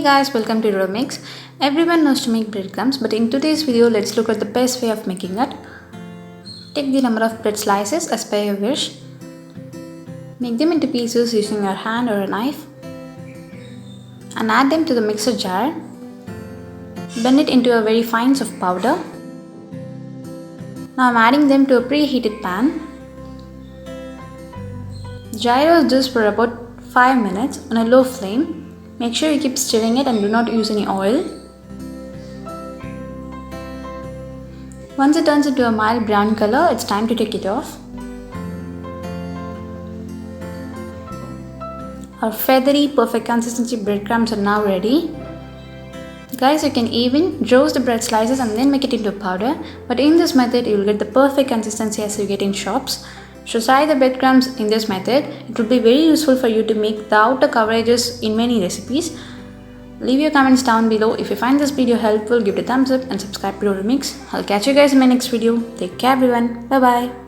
Guys, welcome to dodomakes. Everyone knows to make breadcrumbs, but in today's video, let's look at the best way of making it. Take the number of bread slices as per your wish. Make them into pieces using your hand or a knife. And add them to the mixer jar. Blend it into a very fine soft powder. Now I'm adding them to a preheated pan. Gyro this for about 5 minutes on a low flame. Make sure you keep stirring it and do not use any oil. Once it turns into a mild brown color, it's time to take it off. Our feathery, perfect consistency breadcrumbs are now ready. Guys, you can even roast the bread slices and then make it into a powder, but in this method you will get the perfect consistency as you get in shops. So try the breadcrumbs in this method. It will be very useful for you to make the outer coverages in many recipes. Leave your comments down below. If you find this video helpful, give it a thumbs up and subscribe to dodomakes. I'll catch you guys in my next video. Take care everyone. Bye bye.